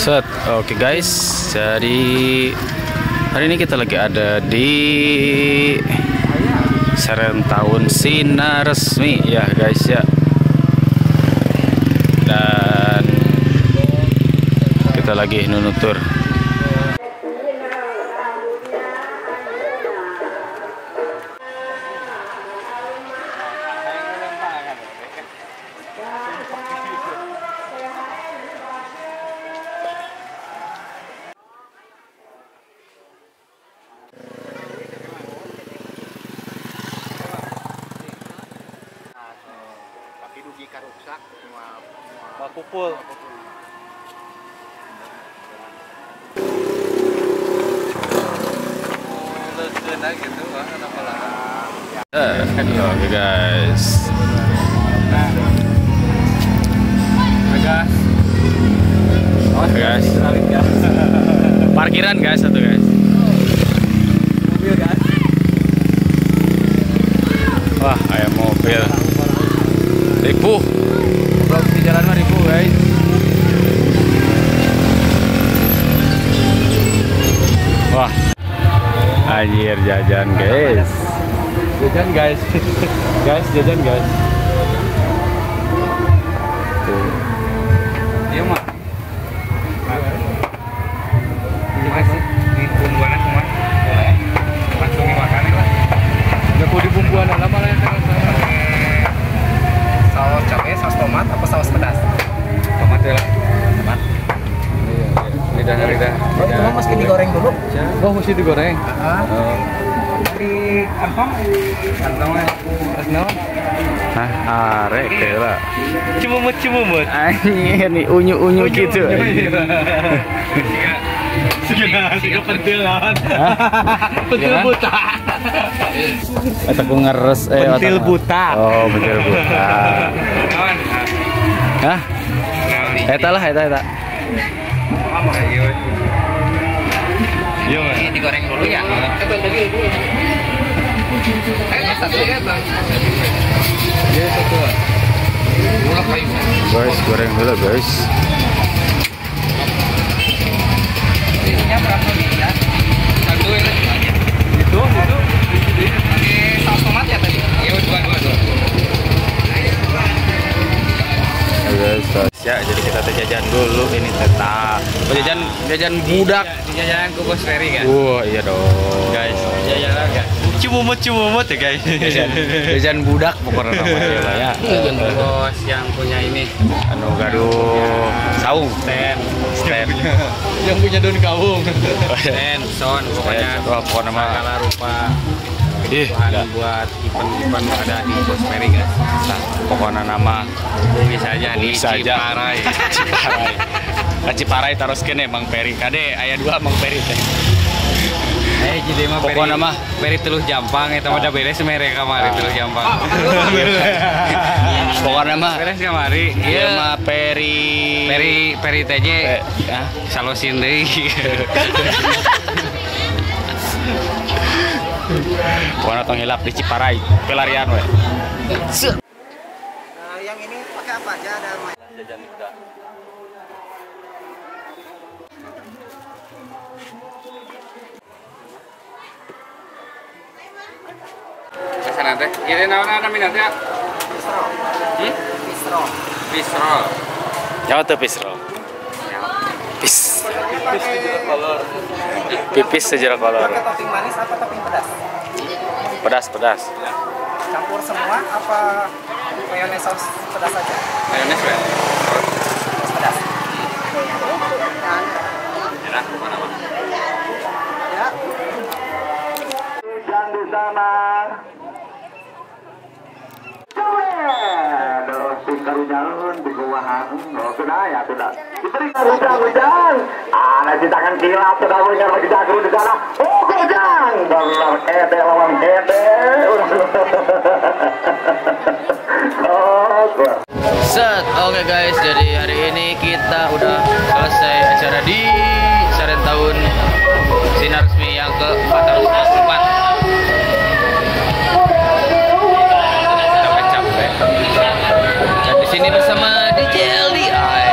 Set, oke guys, jadi hari ini kita lagi ada di Serentahun Sinar Resmi ya guys ya. Dan kita lagi nunutur. Rusak Mau kupul. Oke guys. Oke guys. Parkiran guys satu guys. mobil guys. Wah, kayak mobil. Ribu. Kalau di jalan mah ribu guys. Wah, anjir jajan guys. Jajan guys. Guys, jajan guys. Tuh. Iya mah. Ini masih di bumbuan semua. Langsung dimakan lah. Enggak perlu di bumbuan lama lah yang saus cabai, saus tomat, apa saus pedas? Tomat ya lah. Tomat. Lidah. Oh, itu mesti digoreng dulu. Oh, mesti digoreng. Di kantong. Kantong. Hah, arek lah. Cumumut. Anjir nih unyu gitu. Siga pentil lawan. Pentil buta. Atau aku ngeres Pentil buta. Oh, pentil buta. Hah? Eta. Ini digoreng dulu ya. Satu ya, Bang. Iya, satu. Guys, goreng dulu guys. Ininya berapa nih ya? Satu ya. Itu. Pakai saus tomat ya tadi? Iya, dua. Guys, ya jadi kita jajan dulu ini tetap. Jajan budak. Jajan ke Bos Ferry kan? Iya dong. Guys, jajan kan? Cumumut ya guys. Jajan budak pokoknya namanya ya. Jajan bos yang punya ini. Anu gaduh saung. Stand. Yang punya daun kawung. Stand, son, pokoknya. Pokoknya mah segala rupa. Ih, buat event ada di Bos Ferry guys. pokoknya nama Bisa aja di Ciparai. Ciparai terus kene Bang Peri. Kade aya 2 Bang Peri teh. Jadi mah pokoknya mah Peri Teluh Jampang eta mah beres mere kamari Teluh Jampang. Pokoknya mah Beres kamari. Ieu mah Peri TJ salosin deui. pokoknya tong hilap di Ciparai pelarian we. Yang ini pakai apa aja ada Jajan udah. Kesana teh. Ieu naon minat ya? Bistro. Nyawa tuh pisro. Pipis sejarah kolor. pakai topping manis apa topping pedas? Pedas. Campur semua apa mayones saus pedas saja? Mayones ya. Saus pedas. Enak mana mah. Ya. Yang di sana karunyalun di kuwahan sudah ya sudah diberi hujan ada citakan kilat sudah mendengar lagi jagung di sana hujan benar kede lawan kede Set, oke guys, jadi hari ini kita udah selesai acara di Serentahun Sinar Resmi yang ke-444. Capek. Dan di sini bersama DJ LDI.